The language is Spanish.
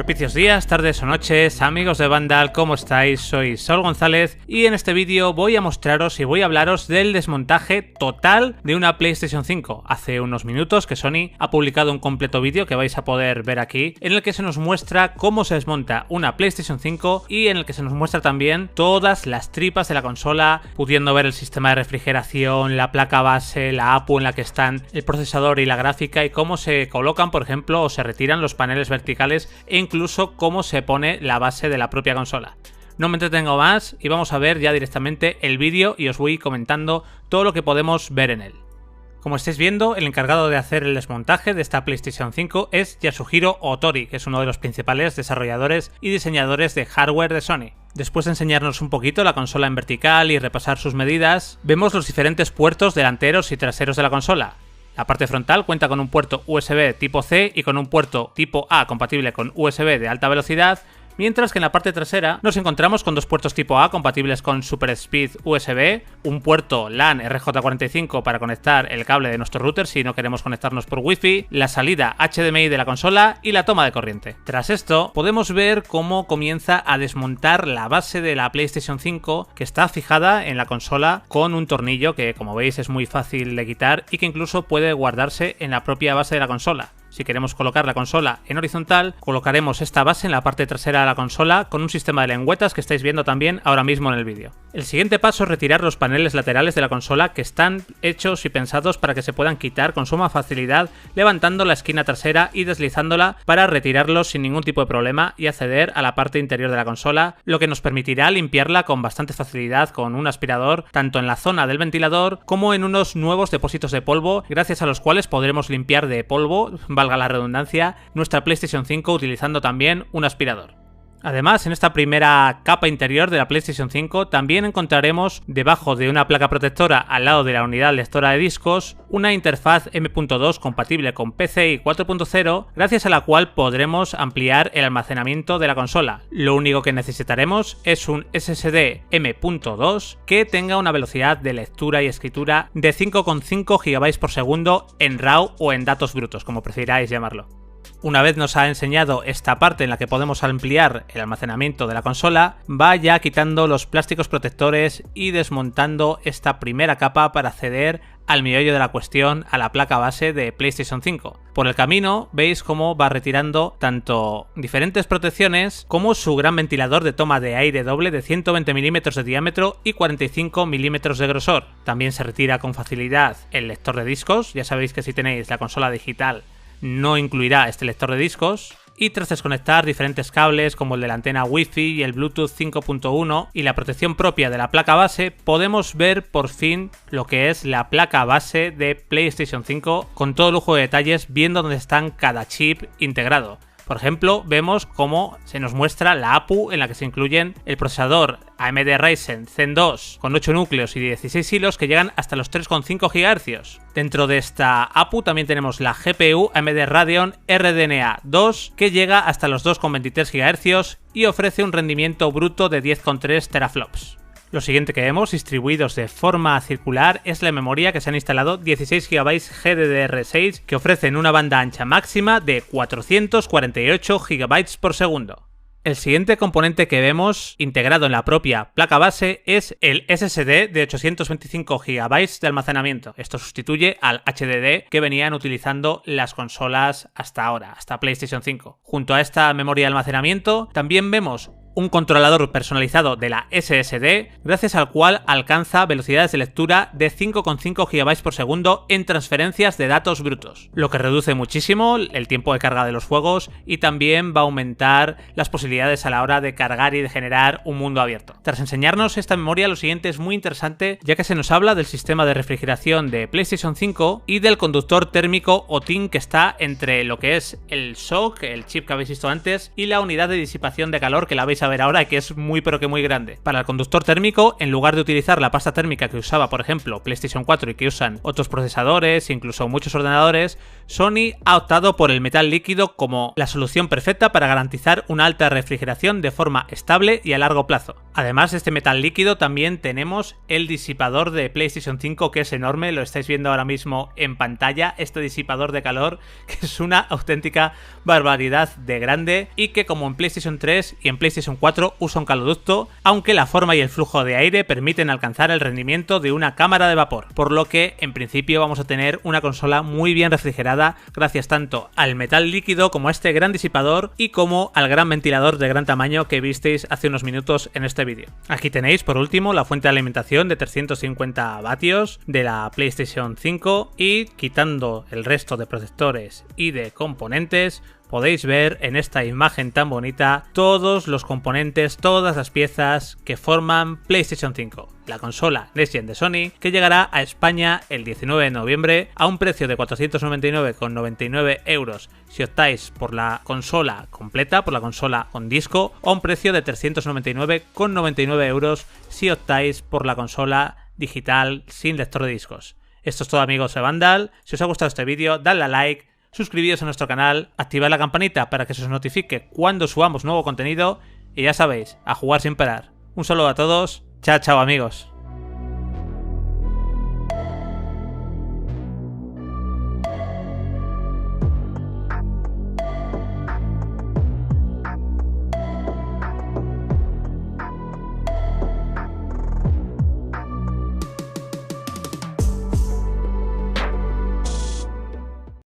Propicios días, tardes o noches, amigos de Vandal, ¿cómo estáis? Soy Saúl González y en este vídeo voy a mostraros y voy a hablaros del desmontaje total de una PlayStation 5. Hace unos minutos que Sony ha publicado un completo vídeo que vais a poder ver aquí, en el que se nos muestra cómo se desmonta una PlayStation 5 y en el que se nos muestra también todas las tripas de la consola, pudiendo ver el sistema de refrigeración, la placa base, la APU en la que están el procesador y la gráfica y cómo se colocan, por ejemplo, o se retiran los paneles verticales e incluso cómo se pone la base de la propia consola. No me entretengo más y vamos a ver ya directamente el vídeo y os voy comentando todo lo que podemos ver en él. Como estáis viendo, el encargado de hacer el desmontaje de esta PlayStation 5 es Yasuhiro Otori, que es uno de los principales desarrolladores y diseñadores de hardware de Sony. Después de enseñarnos un poquito la consola en vertical y repasar sus medidas, vemos los diferentes puertos delanteros y traseros de la consola. La parte frontal cuenta con un puerto USB tipo C y con un puerto tipo A compatible con USB de alta velocidad, mientras que en la parte trasera nos encontramos con dos puertos tipo A compatibles con Super Speed USB, un puerto LAN RJ45 para conectar el cable de nuestro router si no queremos conectarnos por Wi-Fi, la salida HDMI de la consola y la toma de corriente. Tras esto, podemos ver cómo comienza a desmontar la base de la PlayStation 5 que está fijada en la consola con un tornillo que, como veis, es muy fácil de quitar y que incluso puede guardarse en la propia base de la consola. Si queremos colocar la consola en horizontal, colocaremos esta base en la parte trasera de la consola con un sistema de lengüetas que estáis viendo también ahora mismo en el vídeo. El siguiente paso es retirar los paneles laterales de la consola que están hechos y pensados para que se puedan quitar con suma facilidad levantando la esquina trasera y deslizándola para retirarlos sin ningún tipo de problema y acceder a la parte interior de la consola, lo que nos permitirá limpiarla con bastante facilidad con un aspirador tanto en la zona del ventilador como en unos nuevos depósitos de polvo gracias a los cuales podremos limpiar de polvo, valga la redundancia, nuestra PlayStation 5 utilizando también un aspirador. Además, en esta primera capa interior de la PlayStation 5 también encontraremos debajo de una placa protectora al lado de la unidad lectora de discos una interfaz M.2 compatible con PCI 4.0 gracias a la cual podremos ampliar el almacenamiento de la consola. Lo único que necesitaremos es un SSD M.2 que tenga una velocidad de lectura y escritura de 5,5 GB por segundo en RAW o en datos brutos, como prefiráis llamarlo. Una vez nos ha enseñado esta parte en la que podemos ampliar el almacenamiento de la consola, va ya quitando los plásticos protectores y desmontando esta primera capa para acceder al meollo de la cuestión, a la placa base de PlayStation 5. Por el camino veis cómo va retirando tanto diferentes protecciones como su gran ventilador de toma de aire doble de 120 mm de diámetro y 45 mm de grosor. También se retira con facilidad el lector de discos, ya sabéis que si tenéis la consola digital no incluirá este lector de discos, y tras desconectar diferentes cables como el de la antena Wi-Fi y el Bluetooth 5.1 y la protección propia de la placa base, podemos ver por fin lo que es la placa base de PlayStation 5 con todo lujo de detalles, viendo dónde están cada chip integrado. Por ejemplo, vemos cómo se nos muestra la APU en la que se incluyen el procesador AMD Ryzen Zen 2 con 8 núcleos y 16 hilos que llegan hasta los 3,5 GHz. Dentro de esta APU también tenemos la GPU AMD Radeon RDNA 2 que llega hasta los 2,23 GHz y ofrece un rendimiento bruto de 10,3 teraflops. Lo siguiente que vemos, distribuidos de forma circular, es la memoria que se han instalado 16 GB GDDR6 que ofrecen una banda ancha máxima de 448 GB por segundo. El siguiente componente que vemos integrado en la propia placa base es el SSD de 825 GB de almacenamiento. Esto sustituye al HDD que venían utilizando las consolas hasta ahora, hasta PlayStation 5. Junto a esta memoria de almacenamiento también vemos un controlador personalizado de la SSD, gracias al cual alcanza velocidades de lectura de 5,5 GB por segundo en transferencias de datos brutos, lo que reduce muchísimo el tiempo de carga de los juegos y también va a aumentar las posibilidades a la hora de cargar y de generar un mundo abierto. Tras enseñarnos esta memoria, lo siguiente es muy interesante, ya que se nos habla del sistema de refrigeración de PlayStation 5 y del conductor térmico o TIN que está entre lo que es el SOC, el chip que habéis visto antes, y la unidad de disipación de calor que la veis a ver ahora, que es muy pero que muy grande. Para el conductor térmico, en lugar de utilizar la pasta térmica que usaba, por ejemplo, PlayStation 4 y que usan otros procesadores, incluso muchos ordenadores, Sony ha optado por el metal líquido como la solución perfecta para garantizar una alta refrigeración de forma estable y a largo plazo. Además de este metal líquido, también tenemos el disipador de PlayStation 5, que es enorme, lo estáis viendo ahora mismo en pantalla, este disipador de calor, que es una auténtica barbaridad de grande y que, como en PlayStation 3 y en PlayStation 4, usa un caloducto, aunque la forma y el flujo de aire permiten alcanzar el rendimiento de una cámara de vapor, por lo que en principio vamos a tener una consola muy bien refrigerada gracias tanto al metal líquido como a este gran disipador y como al gran ventilador de gran tamaño que visteis hace unos minutos en este vídeo. Aquí tenéis por último la fuente de alimentación de 350 vatios de la PlayStation 5 y, quitando el resto de protectores y de componentes, podéis ver en esta imagen tan bonita todos los componentes, todas las piezas que forman PlayStation 5, la consola Next Gen de Sony, que llegará a España el 19 de noviembre a un precio de 499,99 euros si optáis por la consola completa, por la consola con disco, o a un precio de 399,99 euros si optáis por la consola digital sin lector de discos. Esto es todo, amigos de Vandal. Si os ha gustado este vídeo, dadle a like, suscribíos a nuestro canal, activad la campanita para que se os notifique cuando subamos nuevo contenido y ya sabéis, a jugar sin parar. Un saludo a todos, chao chao amigos.